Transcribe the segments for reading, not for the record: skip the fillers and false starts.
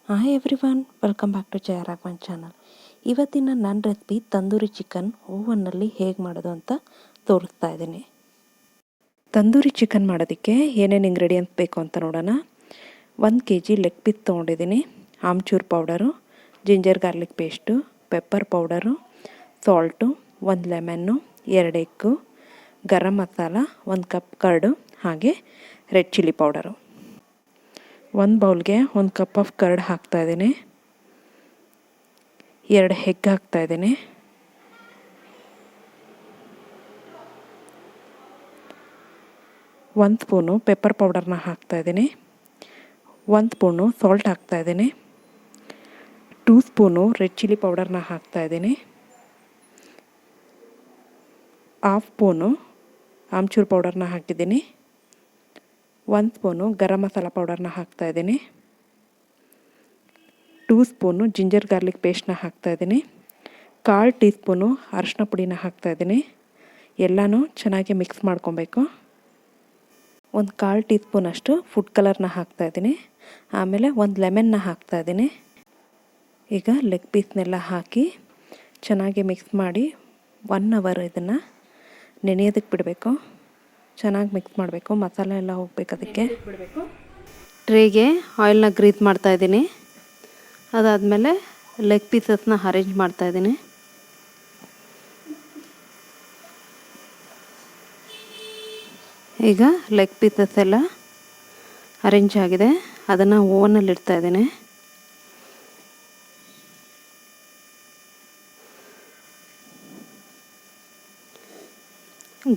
Hi everyone, welcome back to Jaya Raghavan channel. ಇವತ್ತಿನ ನನ್ನ recipe tandoori chicken ಓವನ್ನಲ್ಲಿ ಹೇಗೆ ಮಾಡೋದು ಅಂತ ತೋರಿಸ್ತಾ ಇದ್ದೀನಿ. ತಂದೂರಿ ಚಿಕನ್ ಮಾಡೋದಕ್ಕೆ ಏನೇನು ಇಂಗ್ರೀಡಿಯೆಂಟ್ಸ್ ಬೇಕು ಅಂತ ನೋಡೋಣ. 1 kg ಲೆಗ್ ಪೀಸ್ ತೊಗೊಂಡಿದ್ದೀನಿ, amchur powder, ginger garlic paste, pepper powder, salt, 1 lemon, 2 egg, garam masala, 1 cup curd, ಹಾಗೆ ರೆಡ್ ಚಿಲ್ಲಿ ಪೌಡರು. 1 ಬೌಲ್ಗೆ 1 ಕಪ್ ಆಫ್ ಕರ್ಡ್ ಹಾಕ್ತಾಯಿದ್ದೀನಿ, 2 ಎಗ್ ಹಾಕ್ತಾಯಿದ್ದೀನಿ, 1 ಸ್ಪೂನು ಪೆಪ್ಪರ್ ಪೌಡರ್ನ ಹಾಕ್ತಾಯಿದ್ದೀನಿ, 1 ಸ್ಪೂನು ಸಾಲ್ಟ್ ಹಾಕ್ತಾಯಿದ್ದೀನಿ, 2 ಸ್ಪೂನು ರೆಡ್ ಚಿಲ್ಲಿ ಪೌಡರ್ನ ಹಾಕ್ತಾಯಿದ್ದೀನಿ, 1/2 ಸ್ಪೂನು ಆಮ್ಚೂರ್ ಪೌಡರ್ನ ಹಾಕಿದ್ದೀನಿ, 1 ಸ್ಪೂನು ಗರಂ ಮಸಾಲ ಪೌಡರ್ನ ಹಾಕ್ತಾಯಿದ್ದೀನಿ, 2 ಸ್ಪೂನು ಜಿಂಜರ್ ಗಾರ್ಲಿಕ್ ಪೇಸ್ಟ್ನ ಹಾಕ್ತಾಯಿದ್ದೀನಿ, 1/4 ಟೀ ಸ್ಪೂನು ಅರಿಶಿನ ಪುಡಿನ ಹಾಕ್ತಾಯಿದ್ದೀನಿ. ಎಲ್ಲನೂ ಚೆನ್ನಾಗಿ ಮಿಕ್ಸ್ ಮಾಡ್ಕೊಬೇಕು. 1/4 ಟೀ ಸ್ಪೂನಷ್ಟು ಫುಡ್ ಕಲರ್ನ ಹಾಕ್ತಾಯಿದ್ದೀನಿ. ಆಮೇಲೆ 1 ಲೆಮನ್ನ ಹಾಕ್ತಾಯಿದ್ದೀನಿ. ಈಗ ಲೆಗ್ ಪೀಸ್ನೆಲ್ಲ ಹಾಕಿ ಚೆನ್ನಾಗಿ ಮಿಕ್ಸ್ ಮಾಡಿ 1 ಅವರ್ ಇದನ್ನು ನೆನೆಯೋದಕ್ಕೆ ಬಿಡಬೇಕು. ಚೆನ್ನಾಗಿ ಮಿಕ್ಸ್ ಮಾಡಬೇಕು, ಮಸಾಲೆ ಎಲ್ಲ ಹೋಗ್ಬೇಕು. ಅದಕ್ಕೆ ಟ್ರೇಗೆ ಆಯಿಲ್ನ ಗ್ರೀಸ್ ಮಾಡ್ತಾಯಿದ್ದೀನಿ. ಅದಾದಮೇಲೆ ಲೆಗ್ ಪೀಸಸ್ನ ಅರೇಂಜ್ ಮಾಡ್ತಾಯಿದ್ದೀನಿ. ಈಗ ಲೆಗ್ ಪೀಸಸ್ ಎಲ್ಲ ಅರೇಂಜ್ ಆಗಿದೆ, ಅದನ್ನು ಓವನಲ್ಲಿ ಇಡ್ತಾಯಿದ್ದೀನಿ.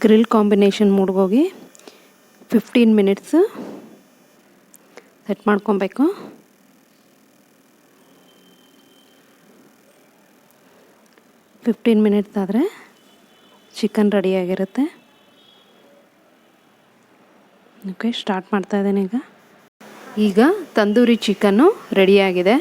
ಗ್ರಿಲ್ ಕಾಂಬಿನೇಷನ್ ಮೂಡ್ಗೋಗಿ 15 ಮಿನಿಟ್ಸು ಸೆಟ್ ಮಾಡ್ಕೊಬೇಕು. ಫಿಫ್ಟೀನ್ ಮಿನಿಟ್ಸ್ ಆದರೆ ಚಿಕನ್ ರೆಡಿಯಾಗಿರುತ್ತೆ. ಓಕೆ, ಸ್ಟಾರ್ಟ್ ಮಾಡ್ತಾಯಿದ್ದೀನಿ. ಈಗ ತಂದೂರಿ ಚಿಕನ್ನು ರೆಡಿಯಾಗಿದೆ.